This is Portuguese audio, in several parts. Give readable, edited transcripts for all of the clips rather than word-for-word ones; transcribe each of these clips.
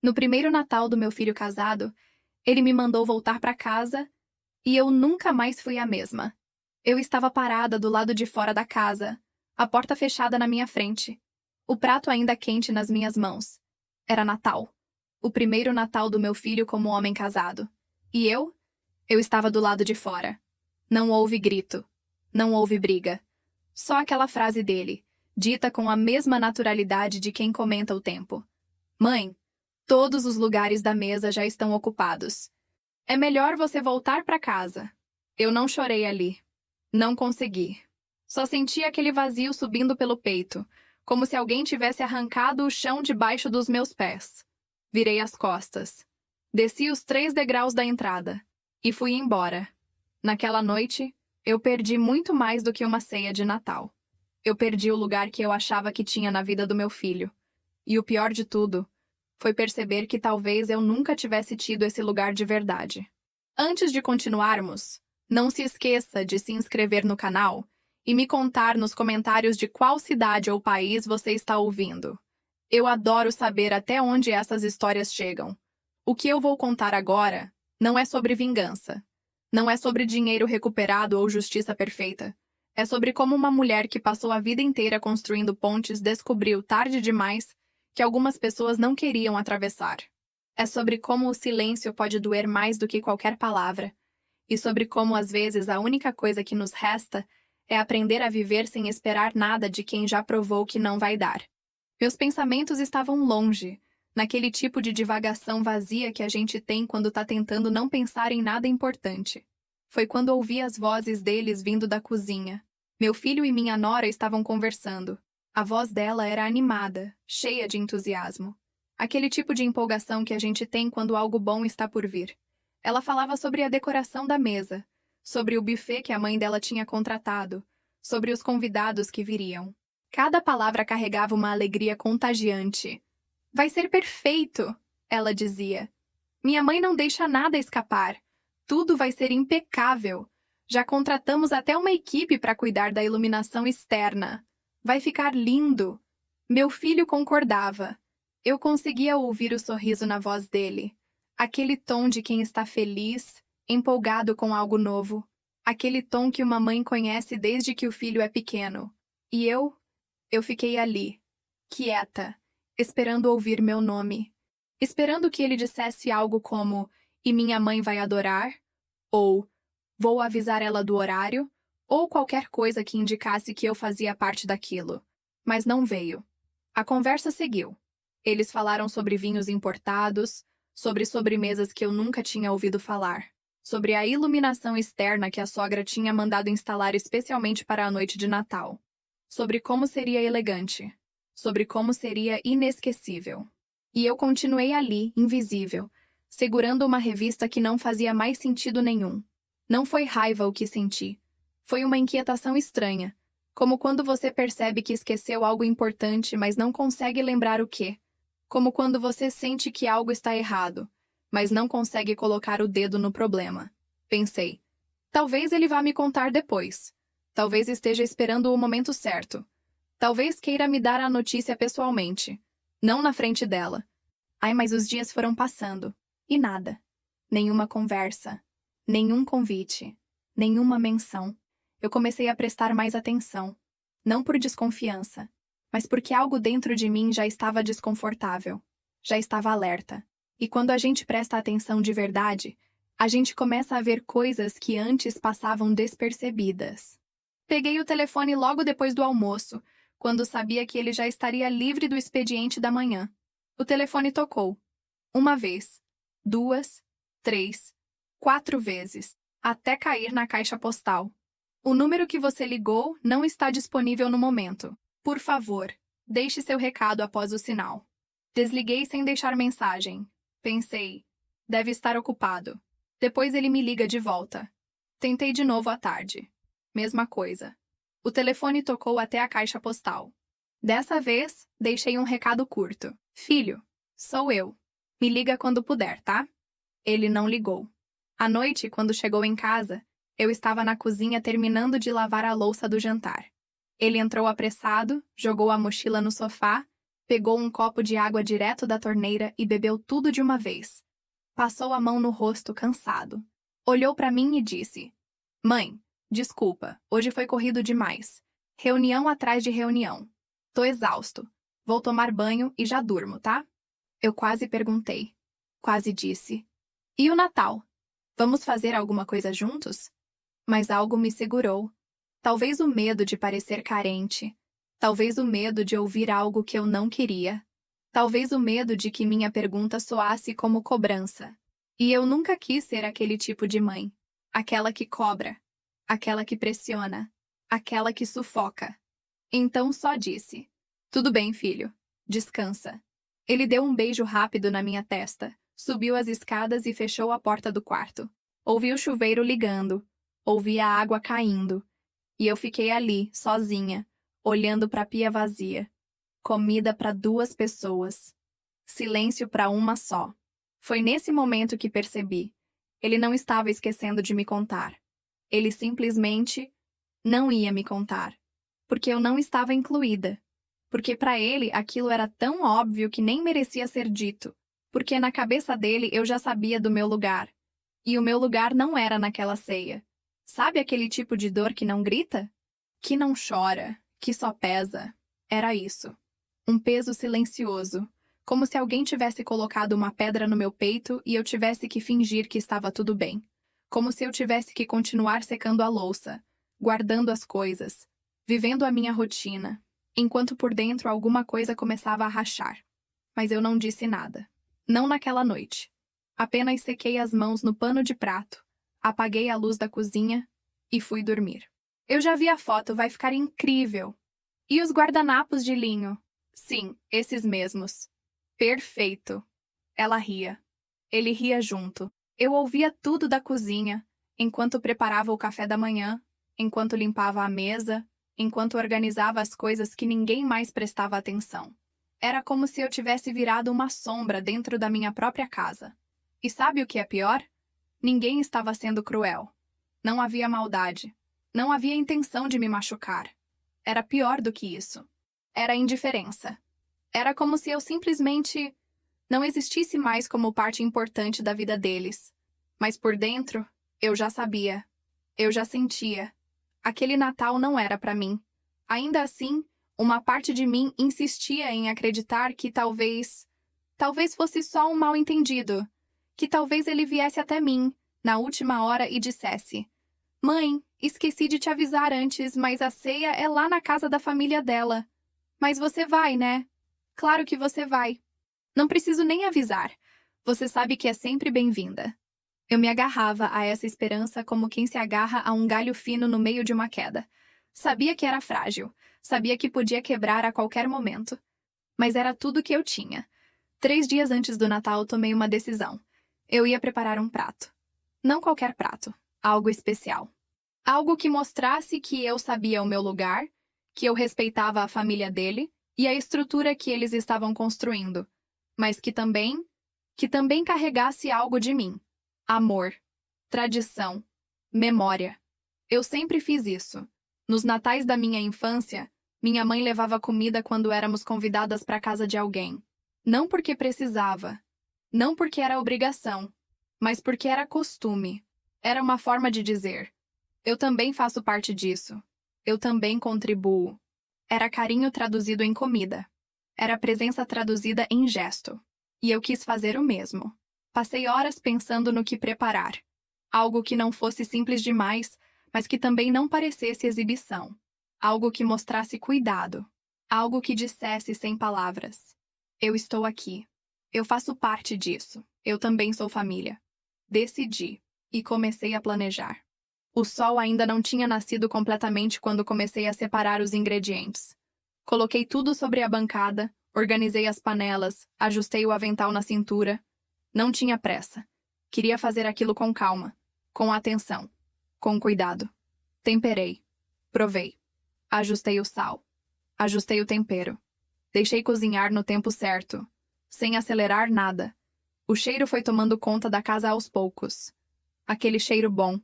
No primeiro Natal do meu filho casado, ele me mandou voltar para casa e eu nunca mais fui a mesma. Eu estava parada do lado de fora da casa, a porta fechada na minha frente, o prato ainda quente nas minhas mãos. Era Natal. O primeiro Natal do meu filho como homem casado. E eu? Eu estava do lado de fora. Não houve grito. Não houve briga. Só aquela frase dele, dita com a mesma naturalidade de quem comenta o tempo. Mãe, todos os lugares da mesa já estão ocupados. É melhor você voltar para casa. Eu não chorei ali. Não consegui. Só senti aquele vazio subindo pelo peito, como se alguém tivesse arrancado o chão debaixo dos meus pés. Virei as costas. Desci os 3 degraus da entrada. E fui embora. Naquela noite, eu perdi muito mais do que uma ceia de Natal. Eu perdi o lugar que eu achava que tinha na vida do meu filho. E o pior de tudo foi perceber que talvez eu nunca tivesse tido esse lugar de verdade. Antes de continuarmos, não se esqueça de se inscrever no canal e me contar nos comentários de qual cidade ou país você está ouvindo. Eu adoro saber até onde essas histórias chegam. O que eu vou contar agora não é sobre vingança. Não é sobre dinheiro recuperado ou justiça perfeita. É sobre como uma mulher que passou a vida inteira construindo pontes descobriu tarde demais que algumas pessoas não queriam atravessar. É sobre como o silêncio pode doer mais do que qualquer palavra. E sobre como, às vezes, a única coisa que nos resta é aprender a viver sem esperar nada de quem já provou que não vai dar. Meus pensamentos estavam longe, naquele tipo de divagação vazia que a gente tem quando está tentando não pensar em nada importante. Foi quando ouvi as vozes deles vindo da cozinha. Meu filho e minha nora estavam conversando. A voz dela era animada, cheia de entusiasmo. Aquele tipo de empolgação que a gente tem quando algo bom está por vir. Ela falava sobre a decoração da mesa, sobre o buffet que a mãe dela tinha contratado, sobre os convidados que viriam. Cada palavra carregava uma alegria contagiante. Vai ser perfeito, ela dizia. Minha mãe não deixa nada escapar. Tudo vai ser impecável. Já contratamos até uma equipe para cuidar da iluminação externa. Vai ficar lindo. Meu filho concordava. Eu conseguia ouvir o sorriso na voz dele. Aquele tom de quem está feliz, empolgado com algo novo. Aquele tom que uma mãe conhece desde que o filho é pequeno. E eu fiquei ali, quieta, esperando ouvir meu nome. Esperando que ele dissesse algo como, e minha mãe vai adorar, ou vou avisar ela do horário, ou qualquer coisa que indicasse que eu fazia parte daquilo. Mas não veio. A conversa seguiu. Eles falaram sobre vinhos importados, sobre sobremesas que eu nunca tinha ouvido falar, sobre a iluminação externa que a sogra tinha mandado instalar especialmente para a noite de Natal, sobre como seria elegante, sobre como seria inesquecível. E eu continuei ali, invisível, segurando uma revista que não fazia mais sentido nenhum. Não foi raiva o que senti. Foi uma inquietação estranha, como quando você percebe que esqueceu algo importante, mas não consegue lembrar o quê. Como quando você sente que algo está errado, mas não consegue colocar o dedo no problema. Pensei, talvez ele vá me contar depois. Talvez esteja esperando o momento certo. Talvez queira me dar a notícia pessoalmente, não na frente dela. Ai, mas os dias foram passando. E nada. Nenhuma conversa. Nenhum convite. Nenhuma menção. Eu comecei a prestar mais atenção. Não por desconfiança, mas porque algo dentro de mim já estava desconfortável. Já estava alerta. E quando a gente presta atenção de verdade, a gente começa a ver coisas que antes passavam despercebidas. Peguei o telefone logo depois do almoço, quando sabia que ele já estaria livre do expediente da manhã. O telefone tocou. 1 vez, 2, 3, 4 vezes, até cair na caixa postal. O número que você ligou não está disponível no momento. Por favor, deixe seu recado após o sinal. Desliguei sem deixar mensagem. Pensei, deve estar ocupado. Depois ele me liga de volta. Tentei de novo à tarde. Mesma coisa. O telefone tocou até a caixa postal. Dessa vez, deixei um recado curto. Filho, sou eu. Me liga quando puder, tá? Ele não ligou. À noite, quando chegou em casa, eu estava na cozinha terminando de lavar a louça do jantar. Ele entrou apressado, jogou a mochila no sofá, Pegou um copo de água direto da torneira e bebeu tudo de uma vez. Passou a mão no rosto, cansado. Olhou para mim e disse: Mãe, desculpa, hoje foi corrido demais. Reunião atrás de reunião. Tô exausto. Vou tomar banho e já durmo, tá? Eu quase perguntei. Quase disse: E o Natal? Vamos fazer alguma coisa juntos? Mas algo me segurou. Talvez o medo de parecer carente. Talvez o medo de ouvir algo que eu não queria. Talvez o medo de que minha pergunta soasse como cobrança. E eu nunca quis ser aquele tipo de mãe. Aquela que cobra. Aquela que pressiona. Aquela que sufoca. Então só disse: Tudo bem, filho. Descansa. Ele deu um beijo rápido na minha testa, subiu as escadas e fechou a porta do quarto. Ouvi o chuveiro ligando. Ouvi a água caindo. E eu fiquei ali, sozinha, olhando para a pia vazia. Comida para 2 pessoas. Silêncio para uma só. Foi nesse momento que percebi. Ele não estava esquecendo de me contar. Ele simplesmente não ia me contar. Porque eu não estava incluída. Porque para ele aquilo era tão óbvio que nem merecia ser dito. Porque na cabeça dele eu já sabia do meu lugar. E o meu lugar não era naquela ceia. Sabe aquele tipo de dor que não grita? Que não chora, que só pesa. Era isso. Um peso silencioso. Como se alguém tivesse colocado uma pedra no meu peito e eu tivesse que fingir que estava tudo bem. Como se eu tivesse que continuar secando a louça, guardando as coisas, vivendo a minha rotina, enquanto por dentro alguma coisa começava a rachar. Mas eu não disse nada. Não naquela noite. Apenas sequei as mãos no pano de prato, apaguei a luz da cozinha e fui dormir. Eu já vi a foto, vai ficar incrível. E os guardanapos de linho? Sim, esses mesmos. Perfeito. Ela ria. Ele ria junto. Eu ouvia tudo da cozinha, enquanto preparava o café da manhã, enquanto limpava a mesa, enquanto organizava as coisas que ninguém mais prestava atenção. Era como se eu tivesse virado uma sombra dentro da minha própria casa. E sabe o que é pior? Ninguém estava sendo cruel. Não havia maldade. Não havia intenção de me machucar. Era pior do que isso. Era indiferença. Era como se eu simplesmente não existisse mais como parte importante da vida deles. Mas por dentro, eu já sabia. Eu já sentia. Aquele Natal não era para mim. Ainda assim, uma parte de mim insistia em acreditar que talvez fosse só um mal-entendido. Que talvez ele viesse até mim, na última hora, e dissesse: Mãe, esqueci de te avisar antes, mas a ceia é lá na casa da família dela. Mas você vai, né? Claro que você vai. Não preciso nem avisar. Você sabe que é sempre bem-vinda. Eu me agarrava a essa esperança como quem se agarra a um galho fino no meio de uma queda. Sabia que era frágil. Sabia que podia quebrar a qualquer momento. Mas era tudo que eu tinha. 3 dias antes do Natal, tomei uma decisão. Eu ia preparar um prato. Não qualquer prato. Algo especial. Algo que mostrasse que eu sabia o meu lugar, que eu respeitava a família dele e a estrutura que eles estavam construindo, mas que também carregasse algo de mim. Amor, tradição, memória. Eu sempre fiz isso. Nos natais da minha infância, minha mãe levava comida quando éramos convidadas para a casa de alguém. Não porque precisava, não porque era obrigação, mas porque era costume. Era uma forma de dizer: eu também faço parte disso. Eu também contribuo. Era carinho traduzido em comida. Era presença traduzida em gesto. E eu quis fazer o mesmo. Passei horas pensando no que preparar. Algo que não fosse simples demais, mas que também não parecesse exibição. Algo que mostrasse cuidado. Algo que dissesse sem palavras: eu estou aqui. Eu faço parte disso. Eu também sou família. Decidi. E comecei a planejar. O sol ainda não tinha nascido completamente quando comecei a separar os ingredientes. Coloquei tudo sobre a bancada, organizei as panelas, ajustei o avental na cintura. Não tinha pressa. Queria fazer aquilo com calma, com atenção, com cuidado. Temperei. Provei. Ajustei o sal. Ajustei o tempero. Deixei cozinhar no tempo certo, sem acelerar nada. O cheiro foi tomando conta da casa aos poucos. Aquele cheiro bom,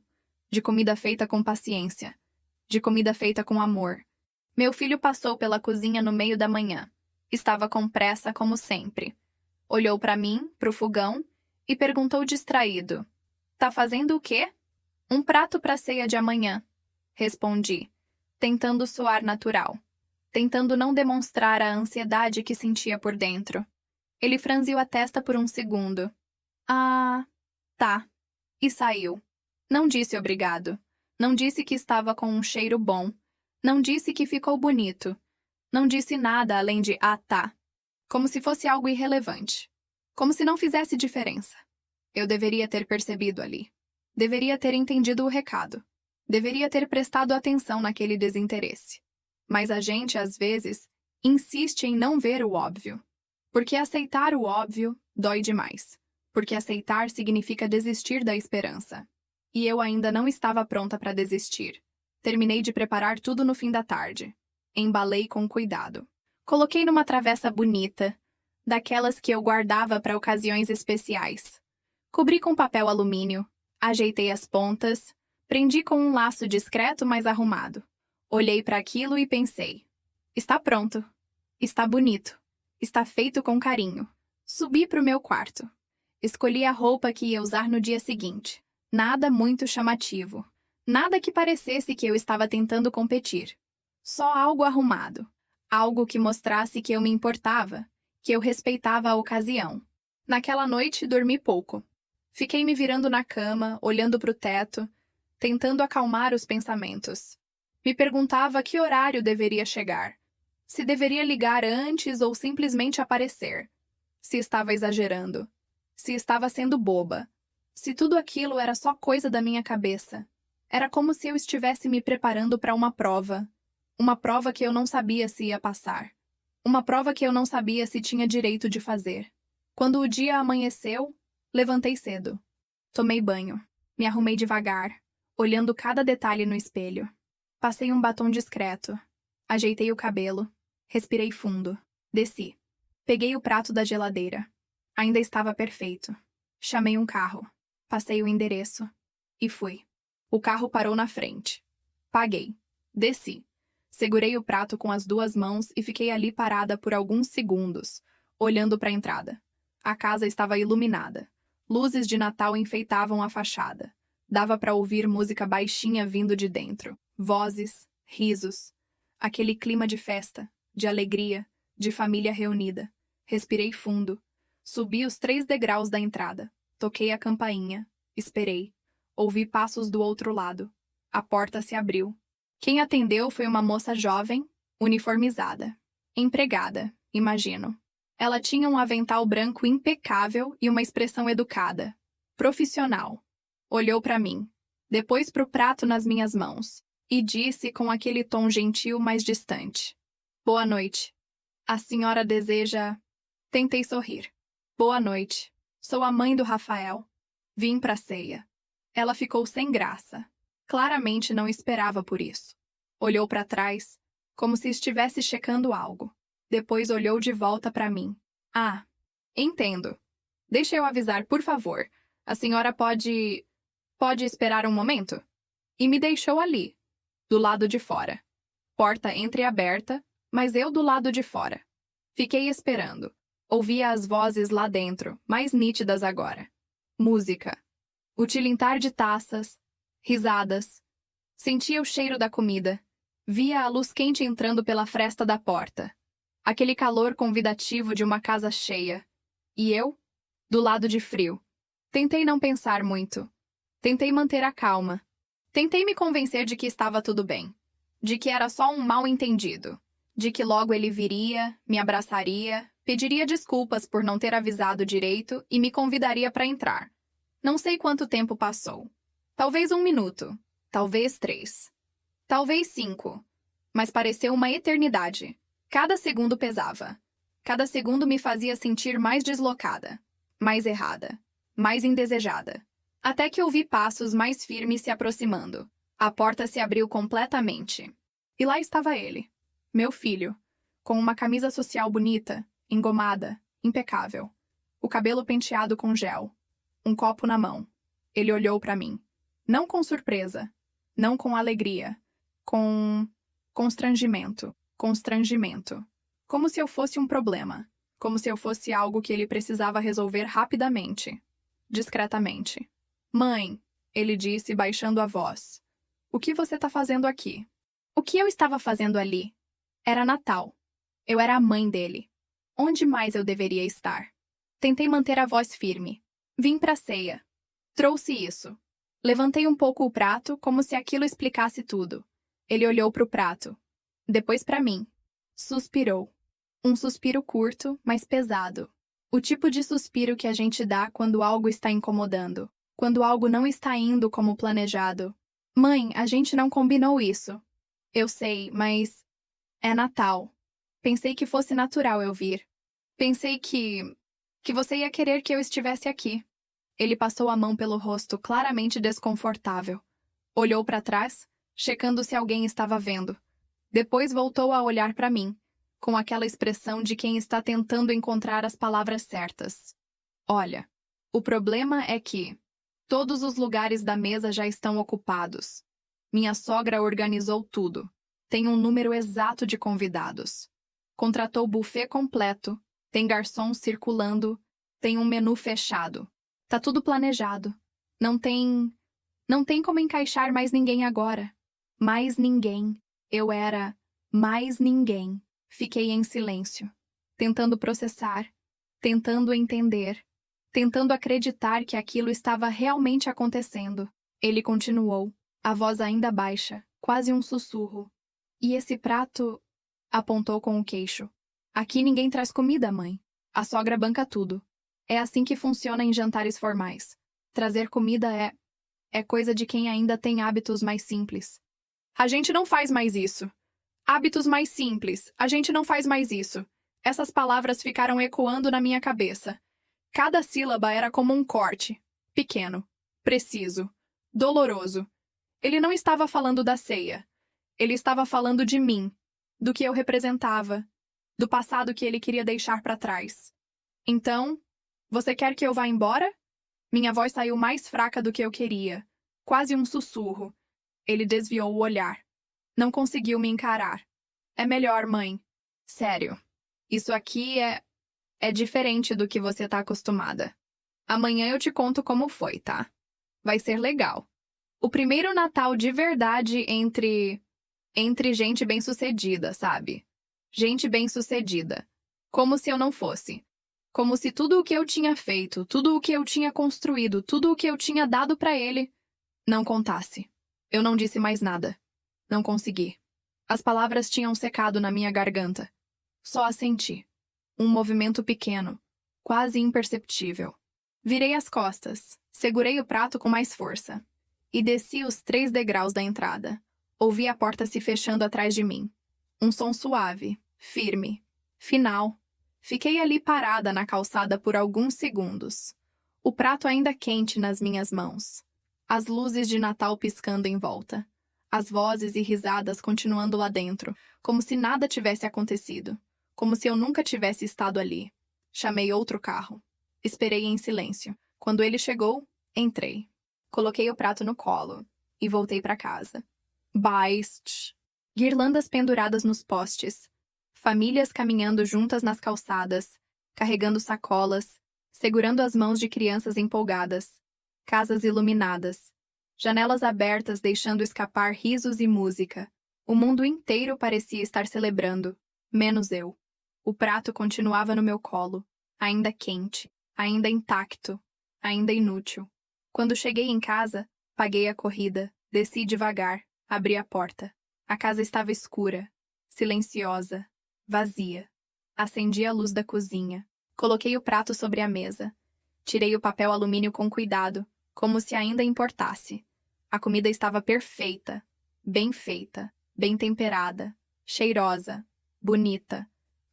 de comida feita com paciência, de comida feita com amor. Meu filho passou pela cozinha no meio da manhã. Estava com pressa como sempre. Olhou para mim, pro fogão, e perguntou distraído: Tá fazendo o quê? Um prato para a ceia de amanhã, respondi, tentando soar natural, tentando não demonstrar a ansiedade que sentia por dentro. Ele franziu a testa por um segundo. Ah, tá. E saiu. Não disse obrigado. Não disse que estava com um cheiro bom. Não disse que ficou bonito. Não disse nada além de ah, tá. Como se fosse algo irrelevante. Como se não fizesse diferença. Eu deveria ter percebido ali. Deveria ter entendido o recado. Deveria ter prestado atenção naquele desinteresse. Mas a gente, às vezes, insiste em não ver o óbvio. Porque aceitar o óbvio dói demais. Porque aceitar significa desistir da esperança. E eu ainda não estava pronta para desistir. Terminei de preparar tudo no fim da tarde. Embalei com cuidado. Coloquei numa travessa bonita, daquelas que eu guardava para ocasiões especiais. Cobri com papel alumínio, ajeitei as pontas, prendi com um laço discreto mas arrumado. Olhei para aquilo e pensei: está pronto. Está bonito. Está feito com carinho. Subi para o meu quarto. Escolhi a roupa que ia usar no dia seguinte. Nada muito chamativo. Nada que parecesse que eu estava tentando competir. Só algo arrumado. Algo que mostrasse que eu me importava, que eu respeitava a ocasião. Naquela noite, dormi pouco. Fiquei me virando na cama, olhando para o teto, tentando acalmar os pensamentos. Me perguntava a que horário deveria chegar. Se deveria ligar antes ou simplesmente aparecer. Se estava exagerando. Se estava sendo boba. Se tudo aquilo era só coisa da minha cabeça. Era como se eu estivesse me preparando para uma prova. Uma prova que eu não sabia se ia passar. Uma prova que eu não sabia se tinha direito de fazer. Quando o dia amanheceu, levantei cedo. Tomei banho. Me arrumei devagar, olhando cada detalhe no espelho. Passei um batom discreto. Ajeitei o cabelo. Respirei fundo. Desci. Peguei o prato da geladeira. Ainda estava perfeito. Chamei um carro. Passei o endereço. E fui. O carro parou na frente. Paguei. Desci. Segurei o prato com as duas mãos e fiquei ali parada por alguns segundos, olhando para a entrada. A casa estava iluminada. Luzes de Natal enfeitavam a fachada. Dava para ouvir música baixinha vindo de dentro. Vozes, risos. Aquele clima de festa, de alegria, de família reunida. Respirei fundo. Subi os 3 degraus da entrada. Toquei a campainha. Esperei. Ouvi passos do outro lado. A porta se abriu. Quem atendeu foi uma moça jovem, uniformizada. Empregada, imagino. Ela tinha um avental branco impecável e uma expressão educada. Profissional. Olhou para mim. Depois para o prato nas minhas mãos. E disse com aquele tom gentil mais distante: Boa noite. A senhora deseja... Tentei sorrir. Boa noite. Sou a mãe do Rafael. Vim para a ceia. Ela ficou sem graça. Claramente não esperava por isso. Olhou para trás, como se estivesse checando algo. Depois olhou de volta para mim. Ah, entendo. Deixa eu avisar, por favor. A senhora pode esperar um momento? E me deixou ali, do lado de fora. Porta entreaberta, mas eu do lado de fora. Fiquei esperando. Ouvia as vozes lá dentro, mais nítidas agora. Música. O tilintar de taças. Risadas. Sentia o cheiro da comida. Via a luz quente entrando pela fresta da porta. Aquele calor convidativo de uma casa cheia. E eu? Do lado de frio. Tentei não pensar muito. Tentei manter a calma. Tentei me convencer de que estava tudo bem. De que era só um mal-entendido. De que logo ele viria, me abraçaria, pediria desculpas por não ter avisado direito e me convidaria para entrar. Não sei quanto tempo passou. Talvez 1 minuto. Talvez 3. Talvez 5. Mas pareceu uma eternidade. Cada segundo pesava. Cada segundo me fazia sentir mais deslocada, mais errada, mais indesejada. Até que ouvi passos mais firmes se aproximando. A porta se abriu completamente. E lá estava ele, meu filho, com uma camisa social bonita, engomada, impecável. O cabelo penteado com gel. Um copo na mão. Ele olhou para mim. Não com surpresa. Não com alegria. Com constrangimento. Constrangimento. Como se eu fosse um problema. Como se eu fosse algo que ele precisava resolver rapidamente. Discretamente. Mãe, ele disse, baixando a voz. O que você está fazendo aqui? O que eu estava fazendo ali? Era Natal. Eu era a mãe dele. Onde mais eu deveria estar? Tentei manter a voz firme. Vim para a ceia. Trouxe isso. Levantei um pouco o prato, como se aquilo explicasse tudo. Ele olhou para o prato. Depois para mim. Suspirou. Um suspiro curto, mas pesado. O tipo de suspiro que a gente dá quando algo está incomodando. Quando algo não está indo como planejado. Mãe, a gente não combinou isso. Eu sei, mas é Natal. Pensei que fosse natural eu vir. Pensei que você ia querer que eu estivesse aqui. Ele passou a mão pelo rosto, claramente desconfortável. Olhou para trás, checando se alguém estava vendo. Depois voltou a olhar para mim, com aquela expressão de quem está tentando encontrar as palavras certas. Olha, o problema é que todos os lugares da mesa já estão ocupados. Minha sogra organizou tudo. Tem um número exato de convidados. Contratou buffet completo, tem garçons circulando, tem um menu fechado. Tá tudo planejado. Não tem como encaixar mais ninguém agora. Mais ninguém. Eu era mais ninguém. Fiquei em silêncio, tentando processar, tentando entender, tentando acreditar que aquilo estava realmente acontecendo. Ele continuou, a voz ainda baixa, quase um sussurro. E esse prato? Apontou com o queixo. Aqui ninguém traz comida, mãe. A sogra banca tudo. É assim que funciona em jantares formais. Trazer comida é coisa de quem ainda tem hábitos mais simples. A gente não faz mais isso. Hábitos mais simples. A gente não faz mais isso. Essas palavras ficaram ecoando na minha cabeça. Cada sílaba era como um corte. Pequeno. Preciso. Doloroso. Ele não estava falando da ceia. Ele estava falando de mim. Do que eu representava. Do passado que ele queria deixar para trás. Então, você quer que eu vá embora? Minha voz saiu mais fraca do que eu queria. Quase um sussurro. Ele desviou o olhar. Não conseguiu me encarar. É melhor, mãe. Sério. Isso aqui é diferente do que você tá acostumada. Amanhã eu te conto como foi, tá? Vai ser legal. O primeiro Natal de verdade entre gente bem-sucedida, sabe? Gente bem-sucedida. Como se eu não fosse. Como se tudo o que eu tinha feito, tudo o que eu tinha construído, tudo o que eu tinha dado pra ele, não contasse. Eu não disse mais nada. Não consegui. As palavras tinham secado na minha garganta. Só as senti. Um movimento pequeno, quase imperceptível. Virei as costas, segurei o prato com mais força. E desci os 3 degraus da entrada. Ouvi a porta se fechando atrás de mim. Um som suave, firme, final. Fiquei ali parada na calçada por alguns segundos. O prato ainda quente nas minhas mãos. As luzes de Natal piscando em volta. As vozes e risadas continuando lá dentro, como se nada tivesse acontecido. Como se eu nunca tivesse estado ali. Chamei outro carro. Esperei em silêncio. Quando ele chegou, entrei. Coloquei o prato no colo e voltei para casa. Baist. Guirlandas penduradas nos postes. Famílias caminhando juntas nas calçadas, carregando sacolas, segurando as mãos de crianças empolgadas. Casas iluminadas. Janelas abertas deixando escapar risos e música. O mundo inteiro parecia estar celebrando, menos eu. O prato continuava no meu colo, ainda quente, ainda intacto, ainda inútil. Quando cheguei em casa, paguei a corrida, desci devagar, abri a porta. A casa estava escura, silenciosa, vazia. Acendi a luz da cozinha. Coloquei o prato sobre a mesa. Tirei o papel alumínio com cuidado, como se ainda importasse. A comida estava perfeita, bem temperada, cheirosa, bonita.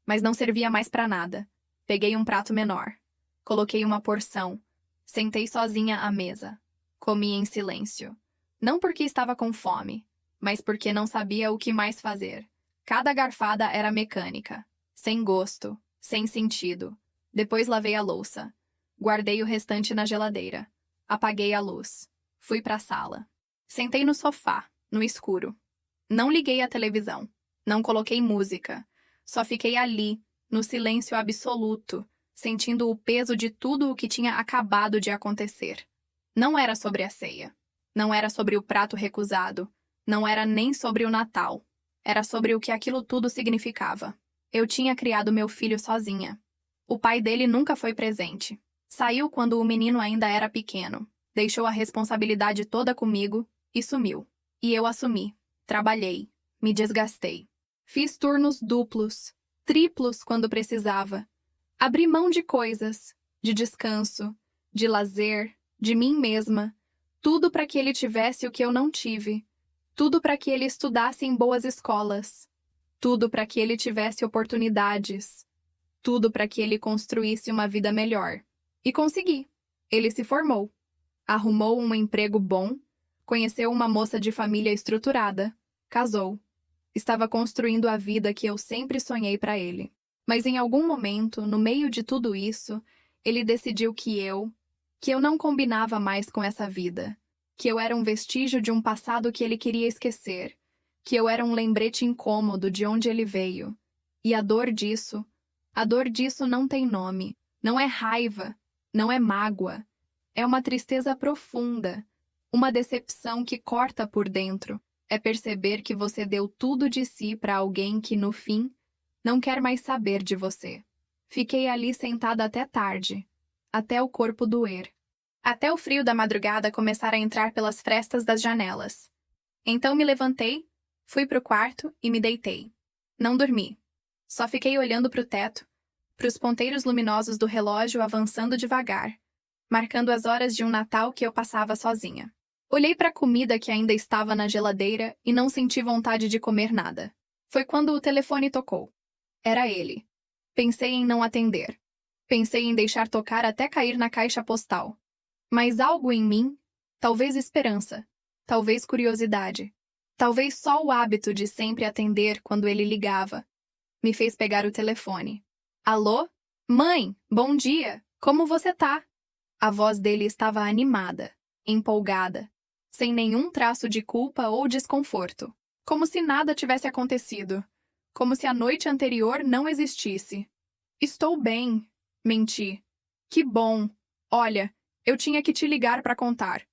Mas não servia mais para nada. Peguei um prato menor. Coloquei uma porção. Sentei sozinha à mesa. Comi em silêncio. Não porque estava com fome, mas porque não sabia o que mais fazer. Cada garfada era mecânica, sem gosto, sem sentido. Depois lavei a louça. Guardei o restante na geladeira. Apaguei a luz. Fui para a sala. Sentei no sofá, no escuro. Não liguei a televisão. Não coloquei música. Só fiquei ali, no silêncio absoluto, sentindo o peso de tudo o que tinha acabado de acontecer. Não era sobre a ceia. Não era sobre o prato recusado. Não era nem sobre o Natal. Era sobre o que aquilo tudo significava. Eu tinha criado meu filho sozinha. O pai dele nunca foi presente. Saiu quando o menino ainda era pequeno. Deixou a responsabilidade toda comigo e sumiu. E eu assumi. Trabalhei. Me desgastei. Fiz turnos duplos, triplos quando precisava. Abri mão de coisas, de descanso, de lazer, de mim mesma. Tudo para que ele tivesse o que eu não tive. Tudo para que ele estudasse em boas escolas. Tudo para que ele tivesse oportunidades. Tudo para que ele construísse uma vida melhor. E consegui. Ele se formou. Arrumou um emprego bom. Conheceu uma moça de família estruturada. Casou. Estava construindo a vida que eu sempre sonhei para ele. Mas em algum momento, no meio de tudo isso, ele decidiu que eu não combinava mais com essa vida. Que eu era um vestígio de um passado que ele queria esquecer. Que eu era um lembrete incômodo de onde ele veio. E a dor disso não tem nome. Não é raiva. Não é mágoa. É uma tristeza profunda. Uma decepção que corta por dentro. É perceber que você deu tudo de si para alguém que, no fim, não quer mais saber de você. Fiquei ali sentada até tarde. Até o corpo doer. Até o frio da madrugada começar a entrar pelas frestas das janelas. Então me levantei, fui pro quarto e me deitei. Não dormi. Só fiquei olhando pro teto, pros ponteiros luminosos do relógio avançando devagar, marcando as horas de um Natal que eu passava sozinha. Olhei para a comida que ainda estava na geladeira e não senti vontade de comer nada. Foi quando o telefone tocou. Era ele. Pensei em não atender. Pensei em deixar tocar até cair na caixa postal. Mas algo em mim, talvez esperança, talvez curiosidade, talvez só o hábito de sempre atender quando ele ligava, me fez pegar o telefone. Alô? Mãe, bom dia! Como você tá? A voz dele estava animada, empolgada, sem nenhum traço de culpa ou desconforto, como se nada tivesse acontecido, como se a noite anterior não existisse. Estou bem, menti. Que bom. Olha, eu tinha que te ligar para contar.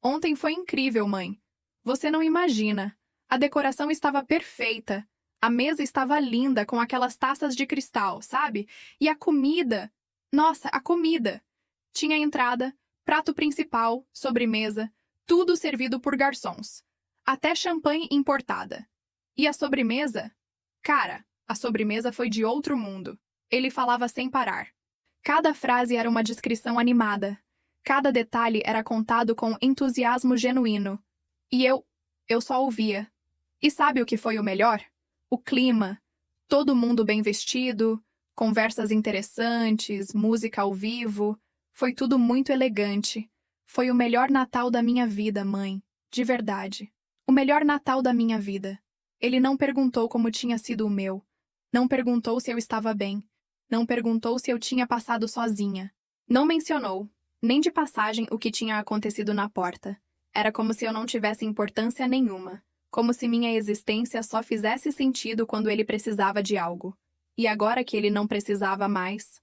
Ontem foi incrível, mãe. Você não imagina. A decoração estava perfeita. A mesa estava linda com aquelas taças de cristal, sabe? E a comida. Nossa, a comida. Tinha entrada, prato principal, sobremesa, tudo servido por garçons. Até champanhe importada. E a sobremesa? Cara, a sobremesa foi de outro mundo. Ele falava sem parar. Cada frase era uma descrição animada. Cada detalhe era contado com entusiasmo genuíno. E eu só ouvia. E sabe o que foi o melhor? O clima. Todo mundo bem vestido, conversas interessantes, música ao vivo. Foi tudo muito elegante. Foi o melhor Natal da minha vida, mãe. De verdade. O melhor Natal da minha vida. Ele não perguntou como tinha sido o meu. Não perguntou se eu estava bem. Não perguntou se eu tinha passado sozinha. Não mencionou, nem de passagem, o que tinha acontecido na porta. Era como se eu não tivesse importância nenhuma. Como se minha existência só fizesse sentido quando ele precisava de algo. E agora que ele não precisava mais,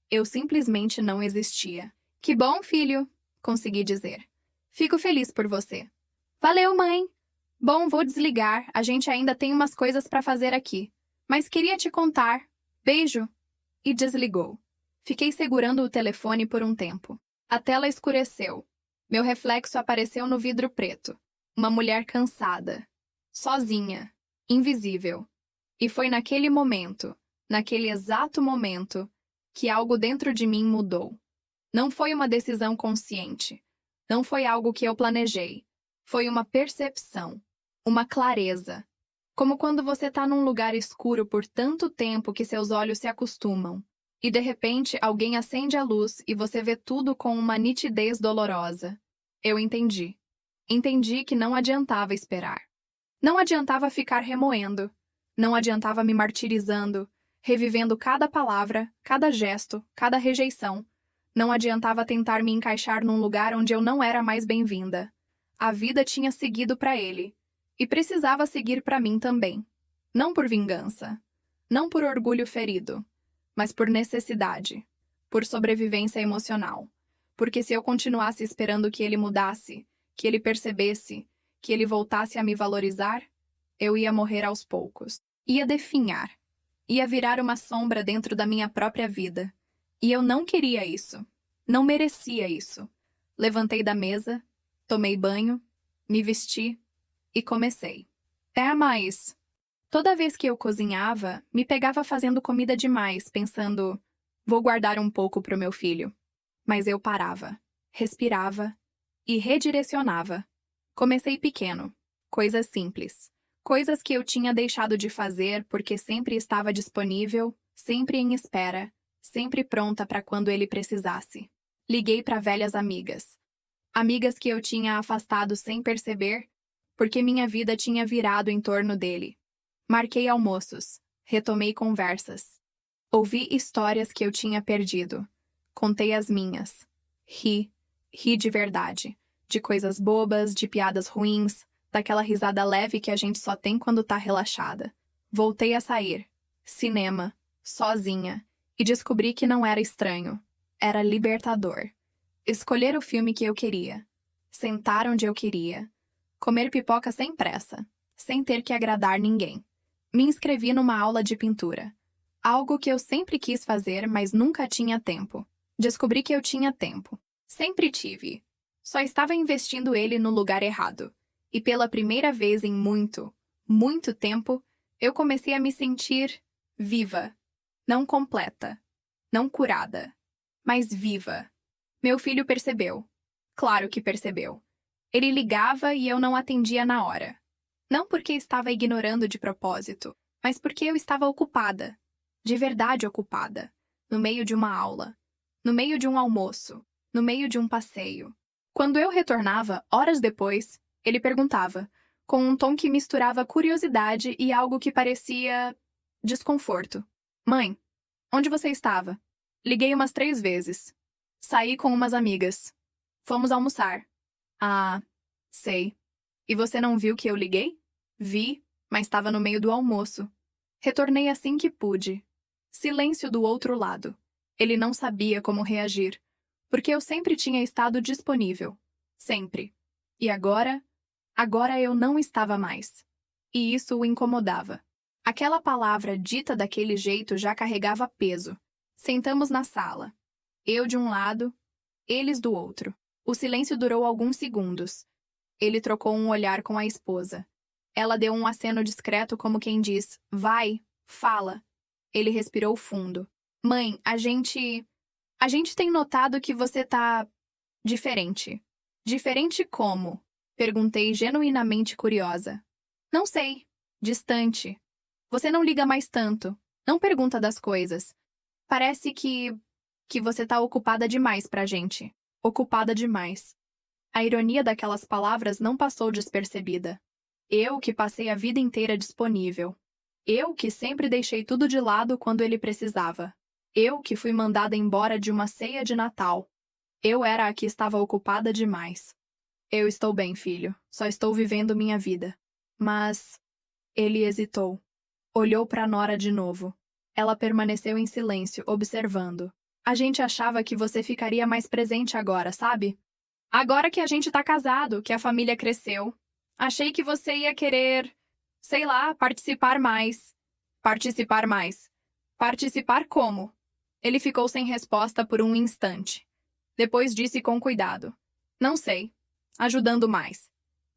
eu simplesmente não existia. Que bom, filho, consegui dizer. Fico feliz por você. Valeu, mãe. Bom, vou desligar. A gente ainda tem umas coisas para fazer aqui. Mas queria te contar. Beijo. E desligou. Fiquei segurando o telefone por um tempo. A tela escureceu. Meu reflexo apareceu no vidro preto. Uma mulher cansada. Sozinha. Invisível. E foi naquele momento, naquele exato momento, que algo dentro de mim mudou. Não foi uma decisão consciente. Não foi algo que eu planejei. Foi uma percepção. Uma clareza. Como quando você está num lugar escuro por tanto tempo que seus olhos se acostumam. E de repente alguém acende a luz e você vê tudo com uma nitidez dolorosa. Eu entendi. Entendi que não adiantava esperar. Não adiantava ficar remoendo. Não adiantava me martirizando, revivendo cada palavra, cada gesto, cada rejeição. Não adiantava tentar me encaixar num lugar onde eu não era mais bem-vinda. A vida tinha seguido para ele. E precisava seguir para mim também. Não por vingança. Não por orgulho ferido, mas por necessidade, por sobrevivência emocional. Porque se eu continuasse esperando que ele mudasse, que ele percebesse, que ele voltasse a me valorizar, eu ia morrer aos poucos. Ia definhar. Ia virar uma sombra dentro da minha própria vida. E eu não queria isso. Não merecia isso. Levantei da mesa, tomei banho, me vesti e comecei. Mas toda vez que eu cozinhava, me pegava fazendo comida demais, pensando, vou guardar um pouco para o meu filho. Mas eu parava, respirava e redirecionava. Comecei pequeno, coisas simples, coisas que eu tinha deixado de fazer porque sempre estava disponível, sempre em espera, sempre pronta para quando ele precisasse. Liguei para velhas amigas. Amigas que eu tinha afastado sem perceber, porque minha vida tinha virado em torno dele. Marquei almoços, retomei conversas. Ouvi histórias que eu tinha perdido. Contei as minhas. Ri de verdade. De coisas bobas, de piadas ruins, daquela risada leve que a gente só tem quando tá relaxada. Voltei a sair. Cinema. Sozinha. E descobri que não era estranho. Era libertador. Escolher o filme que eu queria. Sentar onde eu queria. Comer pipoca sem pressa. Sem ter que agradar ninguém. Me inscrevi numa aula de pintura. Algo que eu sempre quis fazer, mas nunca tinha tempo. Descobri que eu tinha tempo. Sempre tive. Só estava investindo ele no lugar errado. E pela primeira vez em muito, muito tempo, eu comecei a me sentir viva. Não completa. Não curada. Mas viva. Meu filho percebeu. Claro que percebeu. Ele ligava e eu não atendia na hora. Não porque estava ignorando de propósito, mas porque eu estava ocupada. De verdade ocupada. No meio de uma aula. No meio de um almoço. No meio de um passeio. Quando eu retornava, horas depois, ele perguntava, com um tom que misturava curiosidade e algo que parecia desconforto. Mãe, onde você estava? Liguei umas 3 vezes. Saí com umas amigas. Fomos almoçar. Ah, sei. E você não viu que eu liguei? Vi, mas estava no meio do almoço. Retornei assim que pude. Silêncio do outro lado. Ele não sabia como reagir, porque eu sempre tinha estado disponível. Sempre. E agora? Agora eu não estava mais. E isso o incomodava. Aquela palavra dita daquele jeito já carregava peso. Sentamos na sala. Eu de um lado, eles do outro. O silêncio durou alguns segundos. Ele trocou um olhar com a esposa. Ela deu um aceno discreto como quem diz, vai, fala. Ele respirou fundo. Mãe, a gente tem notado que você tá diferente. Diferente como? Perguntei genuinamente curiosa. Não sei. Distante. Você não liga mais tanto. Não pergunta das coisas. Parece que você tá ocupada demais pra gente. Ocupada demais. A ironia daquelas palavras não passou despercebida. Eu que passei a vida inteira disponível. Eu que sempre deixei tudo de lado quando ele precisava. Eu que fui mandada embora de uma ceia de Natal. Eu era a que estava ocupada demais. Eu estou bem, filho. Só estou vivendo minha vida. Mas... Ele hesitou. Olhou para Nora de novo. Ela permaneceu em silêncio, observando. A gente achava que você ficaria mais presente agora, sabe? Agora que a gente tá casado, que a família cresceu. Achei que você ia querer, sei lá, participar mais. Participar mais. Participar como? Ele ficou sem resposta por um instante. Depois disse com cuidado. Não sei. Ajudando mais.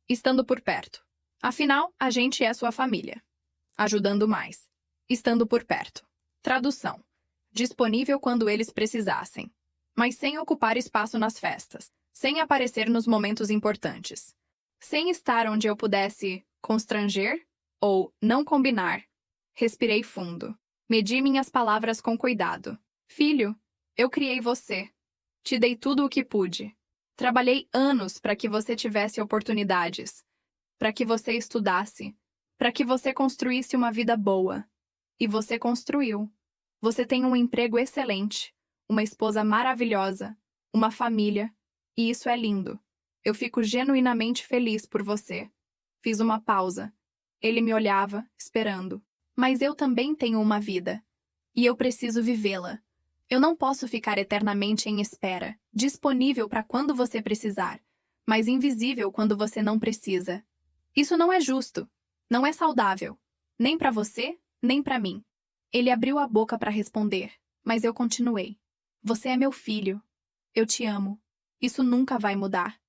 Estando por perto. Afinal, a gente é sua família. Ajudando mais. Estando por perto. Tradução. Disponível quando eles precisassem. Mas sem ocupar espaço nas festas. Sem aparecer nos momentos importantes. Sem estar onde eu pudesse constranger ou não combinar. Respirei fundo. Medi minhas palavras com cuidado. Filho, eu criei você. Te dei tudo o que pude. Trabalhei anos para que você tivesse oportunidades. Para que você estudasse. Para que você construísse uma vida boa. E você construiu. Você tem um emprego excelente. Uma esposa maravilhosa. Uma família. E isso é lindo. Eu fico genuinamente feliz por você. Fiz uma pausa. Ele me olhava, esperando. Mas eu também tenho uma vida. E eu preciso vivê-la. Eu não posso ficar eternamente em espera, disponível para quando você precisar, mas invisível quando você não precisa. Isso não é justo. Não é saudável. Nem para você, nem para mim. Ele abriu a boca para responder, mas eu continuei. Você é meu filho. Eu te amo. Isso nunca vai mudar.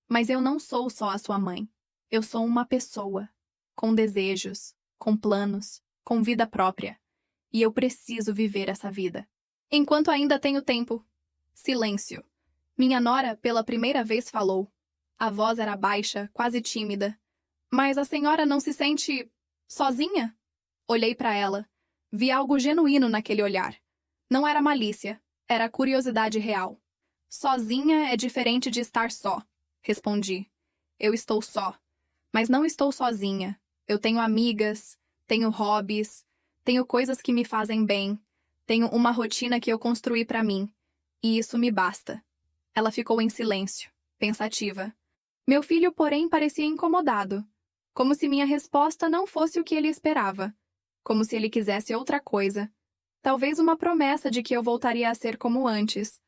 Mas eu não sou só a sua mãe. Eu sou uma pessoa. Com desejos, com planos, com vida própria. E eu preciso viver essa vida. Enquanto ainda tenho tempo. Silêncio. Minha nora, pela primeira vez, falou. A voz era baixa, quase tímida. Mas a senhora não se sente sozinha? Olhei para ela. Vi algo genuíno naquele olhar. Não era malícia, era curiosidade real. Sozinha é diferente de estar só, respondi. Eu estou só. Mas não estou sozinha. Eu tenho amigas, tenho hobbies, tenho coisas que me fazem bem, tenho uma rotina que eu construí para mim. E isso me basta. Ela ficou em silêncio, pensativa. Meu filho, porém, parecia incomodado. Como se minha resposta não fosse o que ele esperava. Como se ele quisesse outra coisa. Talvez uma promessa de que eu voltaria a ser como antes.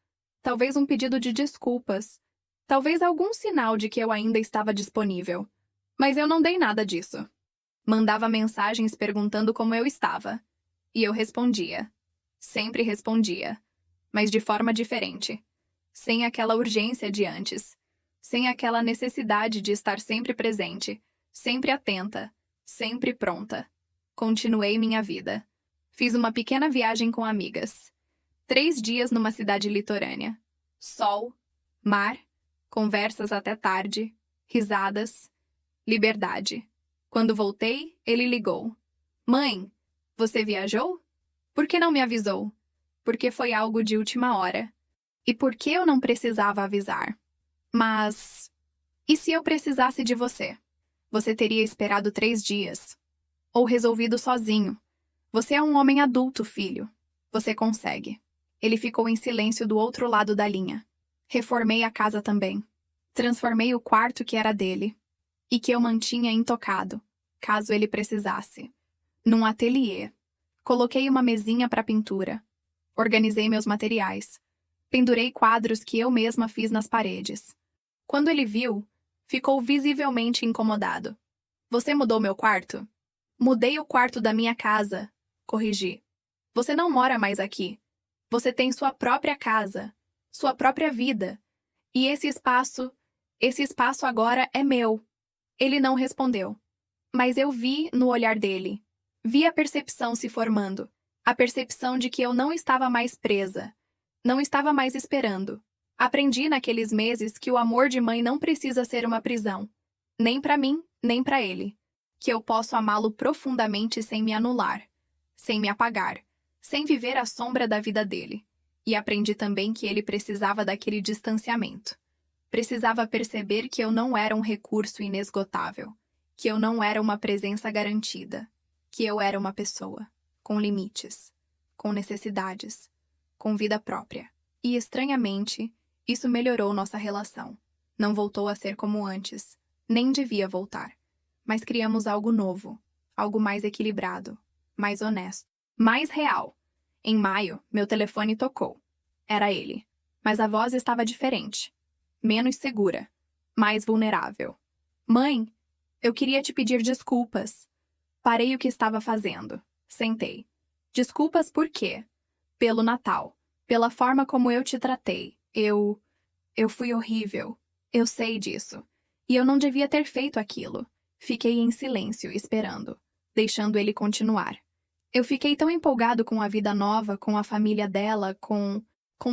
Talvez um pedido de desculpas. Talvez algum sinal de que eu ainda estava disponível. Mas eu não dei nada disso. Mandava mensagens perguntando como eu estava. E eu respondia. Sempre respondia. Mas de forma diferente. Sem aquela urgência de antes. Sem aquela necessidade de estar sempre presente. Sempre atenta. Sempre pronta. Continuei minha vida. Fiz uma pequena viagem com amigas. 3 dias numa cidade litorânea. Sol, mar, conversas até tarde, risadas, liberdade. Quando voltei, ele ligou. Mãe, você viajou? Por que não me avisou? Porque foi algo de última hora. E por que eu não precisava avisar? Mas... e se eu precisasse de você? Você teria esperado 3 dias. Ou resolvido sozinho. Você é um homem adulto, filho. Você consegue. Ele ficou em silêncio do outro lado da linha. Reformei a casa também. Transformei o quarto que era dele. E que eu mantinha intocado, caso ele precisasse. Num ateliê. Coloquei uma mesinha para pintura. Organizei meus materiais. Pendurei quadros que eu mesma fiz nas paredes. Quando ele viu, ficou visivelmente incomodado. Você mudou meu quarto? Mudei o quarto da minha casa, corrigi. Você não mora mais aqui. Você tem sua própria casa, sua própria vida. E esse espaço agora é meu. Ele não respondeu. Mas eu vi no olhar dele. Vi a percepção se formando. A percepção de que eu não estava mais presa. Não estava mais esperando. Aprendi naqueles meses que o amor de mãe não precisa ser uma prisão. Nem para mim, nem para ele. Que eu posso amá-lo profundamente sem me anular. Sem me apagar. Sem viver à sombra da vida dele. E aprendi também que ele precisava daquele distanciamento. Precisava perceber que eu não era um recurso inesgotável. Que eu não era uma presença garantida. Que eu era uma pessoa. Com limites. Com necessidades. Com vida própria. E, estranhamente, isso melhorou nossa relação. Não voltou a ser como antes. Nem devia voltar. Mas criamos algo novo. Algo mais equilibrado. Mais honesto. Mais real. Em maio, meu telefone tocou. Era ele. Mas a voz estava diferente. Menos segura. Mais vulnerável. Mãe, eu queria te pedir desculpas. Parei o que estava fazendo. Sentei. Desculpas por quê? Pelo Natal. Pela forma como eu te tratei. Eu fui horrível. Eu sei disso. E eu não devia ter feito aquilo. Fiquei em silêncio, esperando. Deixando ele continuar. Eu fiquei tão empolgado com a vida nova, com a família dela, com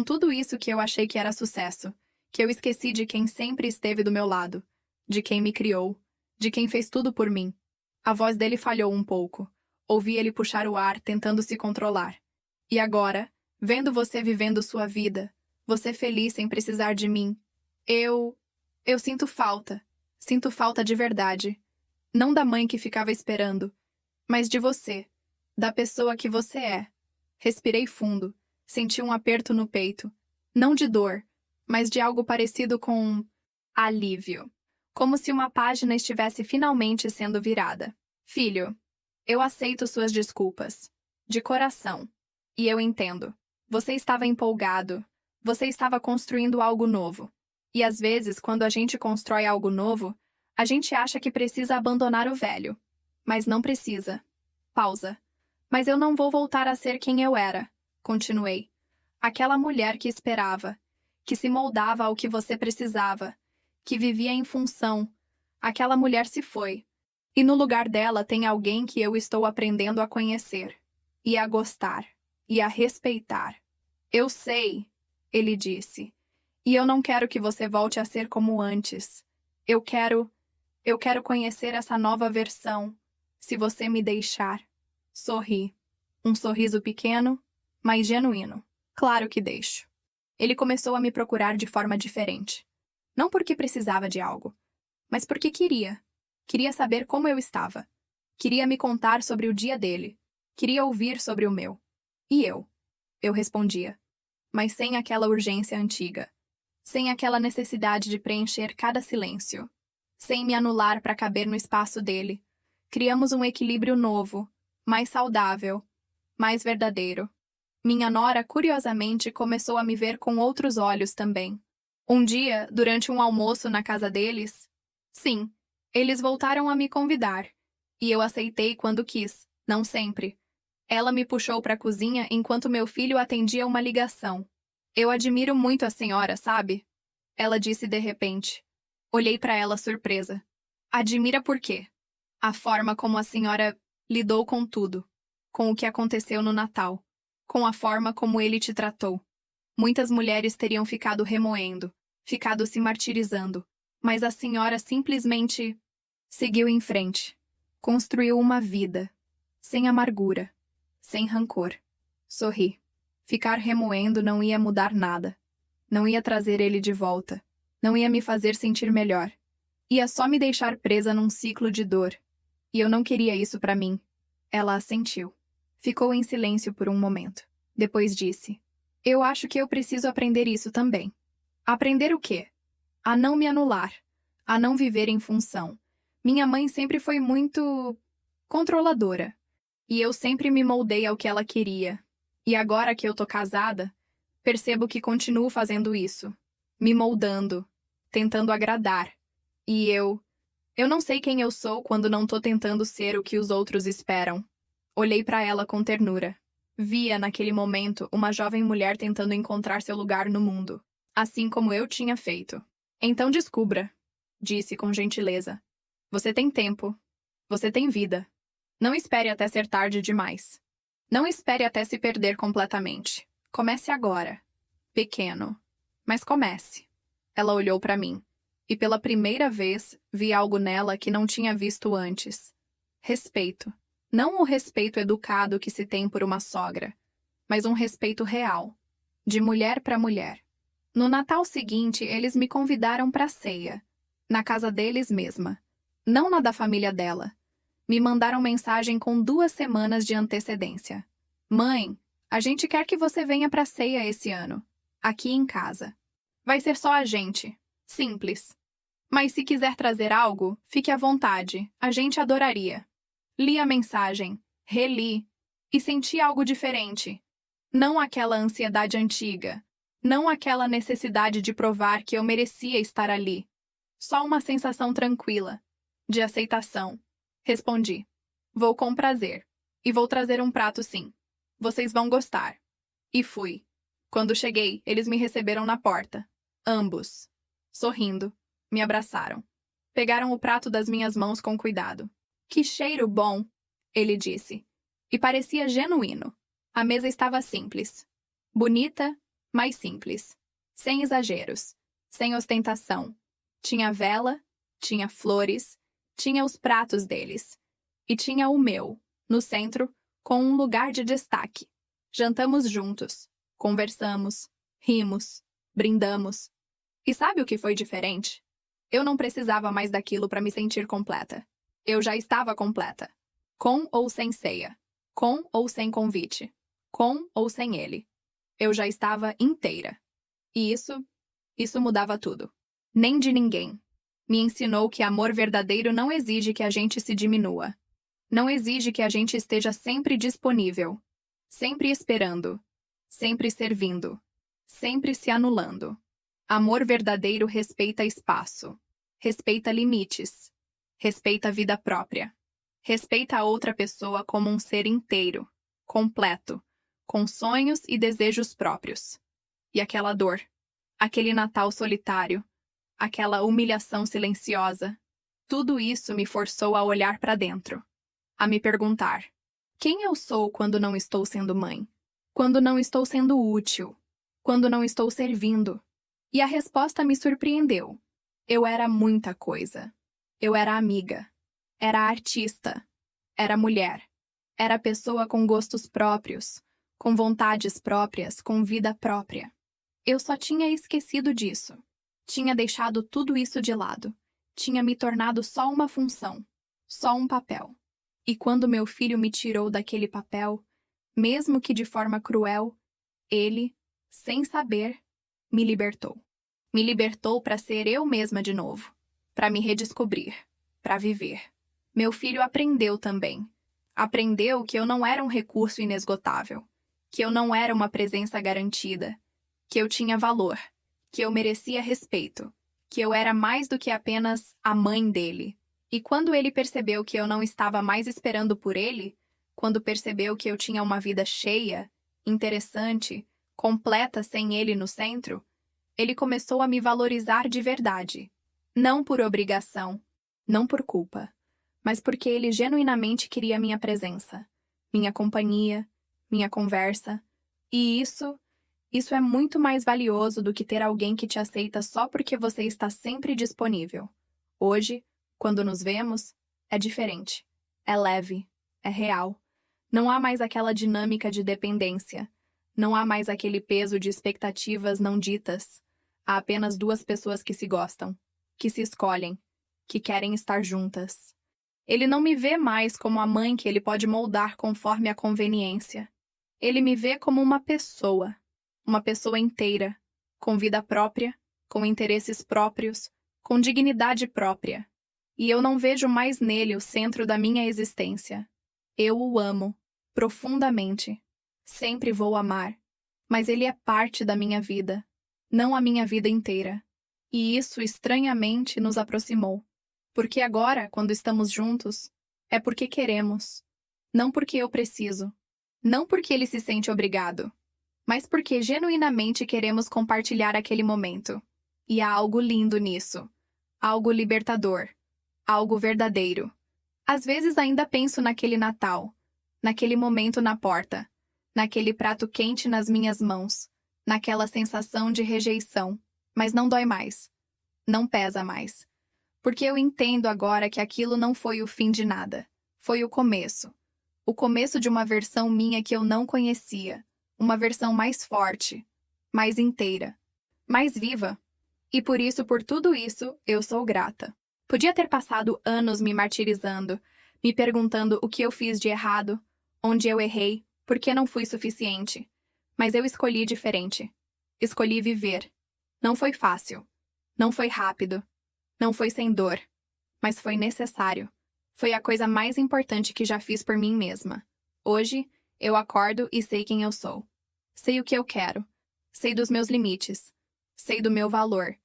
tudo isso que eu achei que era sucesso, que eu esqueci de quem sempre esteve do meu lado, de quem me criou, de quem fez tudo por mim. A voz dele falhou um pouco. Ouvi ele puxar o ar, tentando se controlar. E agora, vendo você vivendo sua vida, você feliz sem precisar de mim, eu sinto falta. Sinto falta de verdade. Não da mãe que ficava esperando, mas de você. Da pessoa que você é. Respirei fundo. Senti um aperto no peito. Não de dor, mas de algo parecido com alívio. Como se uma página estivesse finalmente sendo virada. Filho, Eu aceito suas desculpas. De coração. E eu entendo. Você estava empolgado. Você estava construindo algo novo. E às vezes, quando a gente constrói algo novo, a gente acha que precisa abandonar o velho. Mas não precisa. Pausa. Mas eu não vou voltar a ser quem eu era. Continuei. Aquela mulher que esperava, que se moldava ao que você precisava, que vivia em função. Aquela mulher se foi. E no lugar dela tem alguém que eu estou aprendendo a conhecer, e a gostar, e a respeitar. Eu sei, ele disse. E eu não quero que você volte a ser como antes. Eu quero conhecer essa nova versão, se você me deixar. Sorri. Um sorriso pequeno, mas genuíno. Claro que deixo. Ele começou a me procurar de forma diferente. Não porque precisava de algo, mas porque queria. Queria saber como eu estava. Queria me contar sobre o dia dele. Queria ouvir sobre o meu. E eu? Eu respondia. Mas sem aquela urgência antiga. Sem aquela necessidade de preencher cada silêncio. Sem me anular para caber no espaço dele. Criamos um equilíbrio novo, mais saudável, mais verdadeiro. Minha nora, curiosamente, começou a me ver com outros olhos também. Um dia, durante um almoço na casa deles, sim, eles voltaram a me convidar. E eu aceitei quando quis, não sempre. Ela me puxou para a cozinha enquanto meu filho atendia uma ligação. Eu admiro muito a senhora, sabe? Ela disse de repente. Olhei para ela surpresa. Admira por quê? A forma como a senhora lidou com tudo. Com o que aconteceu no Natal. Com a forma como ele te tratou. Muitas mulheres teriam ficado remoendo, ficado se martirizando. Mas a senhora simplesmente seguiu em frente. Construiu uma vida. Sem amargura. Sem rancor. Sorri. Ficar remoendo não ia mudar nada. Não ia trazer ele de volta. Não ia me fazer sentir melhor. Ia só me deixar presa num ciclo de dor. E eu não queria isso pra mim. Ela assentiu. Ficou em silêncio por um momento. Depois disse: Eu acho que eu preciso aprender isso também. Aprender o quê? A não me anular. A não viver em função. Minha mãe sempre foi muito controladora. E eu sempre me moldei ao que ela queria. E agora que eu tô casada, percebo que continuo fazendo isso. Me moldando. Tentando agradar. E eu não sei quem eu sou quando não tô tentando ser o que os outros esperam. Olhei para ela com ternura. Via, naquele momento, uma jovem mulher tentando encontrar seu lugar no mundo, assim como eu tinha feito. Então descubra, disse com gentileza. Você tem tempo. Você tem vida. Não espere até ser tarde demais. Não espere até se perder completamente. Comece agora. Pequeno. Mas comece. Ela olhou para mim. E pela primeira vez, vi algo nela que não tinha visto antes. Respeito. Não o respeito educado que se tem por uma sogra, mas um respeito real, de mulher para mulher. No Natal seguinte, eles me convidaram para a ceia, na casa deles mesma, não na da família dela. Me mandaram mensagem com 2 semanas de antecedência. Mãe, a gente quer que você venha para a ceia esse ano, aqui em casa. Vai ser só a gente, simples. Mas se quiser trazer algo, fique à vontade, a gente adoraria. Li a mensagem, reli, e senti algo diferente. Não aquela ansiedade antiga, não aquela necessidade de provar que eu merecia estar ali. Só uma sensação tranquila, de aceitação. Respondi. Vou com prazer. E vou trazer um prato sim. Vocês vão gostar. E fui. Quando cheguei, eles me receberam na porta. Ambos. Sorrindo, me abraçaram. Pegaram o prato das minhas mãos com cuidado. Que cheiro bom, ele disse. E parecia genuíno. A mesa estava simples. Bonita, mas simples. Sem exageros. Sem ostentação. Tinha vela, tinha flores, tinha os pratos deles. E tinha o meu, no centro, com um lugar de destaque. Jantamos juntos. Conversamos. Rimos. Brindamos. E sabe o que foi diferente? Eu não precisava mais daquilo para me sentir completa. Eu já estava completa. Com ou sem ceia. Com ou sem convite. Com ou sem ele. Eu já estava inteira. E isso mudava tudo. Nem de ninguém. Me ensinou que amor verdadeiro não exige que a gente se diminua. Não exige que a gente esteja sempre disponível, sempre esperando, sempre servindo, sempre se anulando. Amor verdadeiro respeita espaço, respeita limites, respeita a vida própria, respeita a outra pessoa como um ser inteiro, completo, com sonhos e desejos próprios. E aquela dor, aquele Natal solitário, aquela humilhação silenciosa, tudo isso me forçou a olhar para dentro, a me perguntar: quem eu sou quando não estou sendo mãe? Quando não estou sendo útil? Quando não estou servindo? E a resposta me surpreendeu. Eu era muita coisa. Eu era amiga. Era artista. Era mulher. Era pessoa com gostos próprios, com vontades próprias, com vida própria. Eu só tinha esquecido disso. Tinha deixado tudo isso de lado. Tinha me tornado só uma função, só um papel. E quando meu filho me tirou daquele papel, mesmo que de forma cruel, ele, sem saber, me libertou. Me libertou para ser eu mesma de novo, para me redescobrir, para viver. Meu filho aprendeu também. Aprendeu que eu não era um recurso inesgotável, que eu não era uma presença garantida, que eu tinha valor, que eu merecia respeito, que eu era mais do que apenas a mãe dele. E quando ele percebeu que eu não estava mais esperando por ele, quando percebeu que eu tinha uma vida cheia, interessante, completa sem ele no centro, ele começou a me valorizar de verdade. Não por obrigação, não por culpa, mas porque ele genuinamente queria minha presença, minha companhia, minha conversa. E isso é muito mais valioso do que ter alguém que te aceita só porque você está sempre disponível. Hoje, quando nos vemos, é diferente. É leve, é real. Não há mais aquela dinâmica de dependência. Não há mais aquele peso de expectativas não ditas. Há apenas duas pessoas que se gostam, que se escolhem, que querem estar juntas. Ele não me vê mais como a mãe que ele pode moldar conforme a conveniência. Ele me vê como uma pessoa inteira, com vida própria, com interesses próprios, com dignidade própria. E eu não vejo mais nele o centro da minha existência. Eu o amo, profundamente. Sempre vou amar. Mas ele é parte da minha vida, não a minha vida inteira. E isso, estranhamente, nos aproximou. Porque agora, quando estamos juntos, é porque queremos. Não porque eu preciso. Não porque ele se sente obrigado. Mas porque genuinamente queremos compartilhar aquele momento. E há algo lindo nisso. Algo libertador. Algo verdadeiro. Às vezes ainda penso naquele Natal, naquele momento na porta, naquele prato quente nas minhas mãos, naquela sensação de rejeição, mas não dói mais. Não pesa mais. Porque eu entendo agora que aquilo não foi o fim de nada. Foi o começo. O começo de uma versão minha que eu não conhecia. Uma versão mais forte, mais inteira, mais viva. E por tudo isso, eu sou grata. Podia ter passado anos me martirizando, me perguntando o que eu fiz de errado, onde eu errei, por que não fui suficiente. Mas eu escolhi diferente. Escolhi viver. Não foi fácil. Não foi rápido. Não foi sem dor. Mas foi necessário. Foi a coisa mais importante que já fiz por mim mesma. Hoje, eu acordo e sei quem eu sou. Sei o que eu quero. Sei dos meus limites. Sei do meu valor.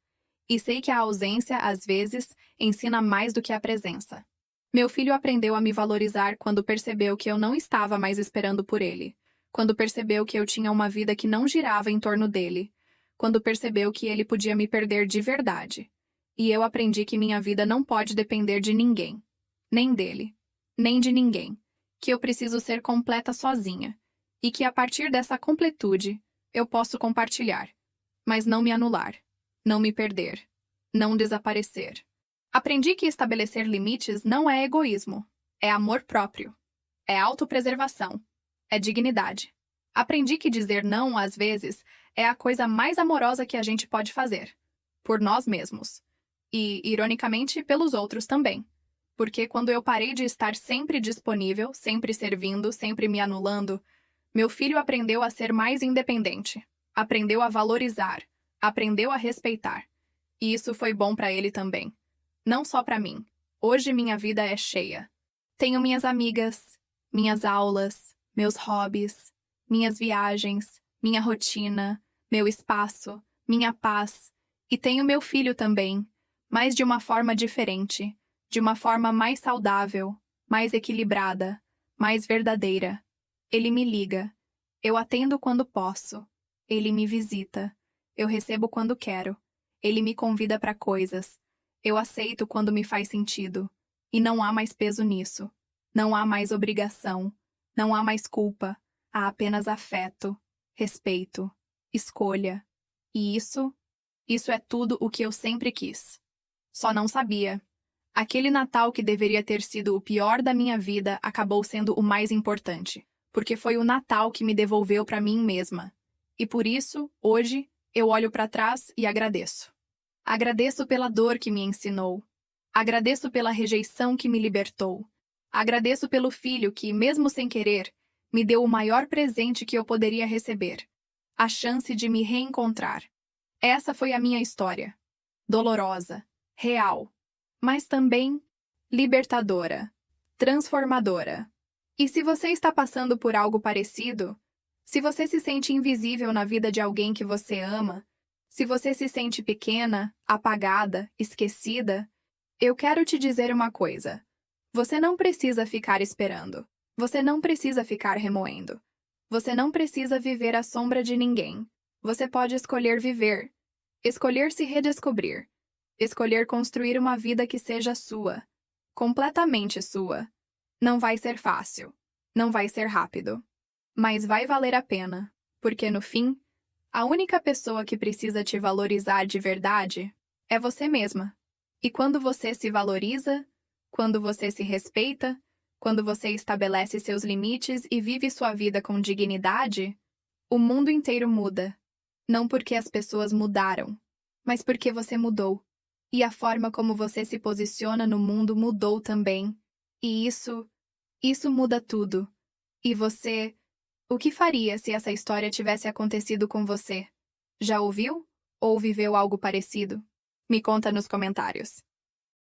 E sei que a ausência, às vezes, ensina mais do que a presença. Meu filho aprendeu a me valorizar quando percebeu que eu não estava mais esperando por ele. Quando percebeu que eu tinha uma vida que não girava em torno dele. Quando percebeu que ele podia me perder de verdade. E eu aprendi que minha vida não pode depender de ninguém. Nem dele. Nem de ninguém. Que eu preciso ser completa sozinha. E que a partir dessa completude, eu posso compartilhar. Mas não me anular. Não me perder. Não desaparecer. Aprendi que estabelecer limites não é egoísmo. É amor próprio. É autopreservação. É dignidade. Aprendi que dizer não, às vezes, é a coisa mais amorosa que a gente pode fazer. Por nós mesmos. E, ironicamente, pelos outros também. Porque quando eu parei de estar sempre disponível, sempre servindo, sempre me anulando, meu filho aprendeu a ser mais independente. Aprendeu a valorizar. Aprendeu a respeitar. E isso foi bom para ele também. Não só para mim. Hoje minha vida é cheia. Tenho minhas amigas, minhas aulas, meus hobbies, minhas viagens, minha rotina, meu espaço, minha paz. E tenho meu filho também, mas de uma forma diferente, de uma forma mais saudável, mais equilibrada, mais verdadeira. Ele me liga. Eu atendo quando posso. Ele me visita. Eu recebo quando quero. Ele me convida para coisas. Eu aceito quando me faz sentido. E não há mais peso nisso. Não há mais obrigação. Não há mais culpa. Há apenas afeto, respeito, escolha. E isso é tudo o que eu sempre quis. Só não sabia. Aquele Natal que deveria ter sido o pior da minha vida acabou sendo o mais importante, porque foi o Natal que me devolveu para mim mesma. E por isso, hoje, eu olho para trás e agradeço. Agradeço pela dor que me ensinou. Agradeço pela rejeição que me libertou. Agradeço pelo filho que, mesmo sem querer, me deu o maior presente que eu poderia receber: a chance de me reencontrar. Essa foi a minha história. Dolorosa, real, mas também libertadora, transformadora. E se você está passando por algo parecido, se você se sente invisível na vida de alguém que você ama, se você se sente pequena, apagada, esquecida, eu quero te dizer uma coisa. Você não precisa ficar esperando. Você não precisa ficar remoendo. Você não precisa viver à sombra de ninguém. Você pode escolher viver. Escolher se redescobrir. Escolher construir uma vida que seja sua. Completamente sua. Não vai ser fácil. Não vai ser rápido. Mas vai valer a pena. Porque, no fim, a única pessoa que precisa te valorizar de verdade é você mesma. E quando você se valoriza, quando você se respeita, quando você estabelece seus limites e vive sua vida com dignidade, o mundo inteiro muda. Não porque as pessoas mudaram, mas porque você mudou. E a forma como você se posiciona no mundo mudou também. E isso muda tudo. E você, o que faria se essa história tivesse acontecido com você? Já ouviu? Ou viveu algo parecido? Me conta nos comentários.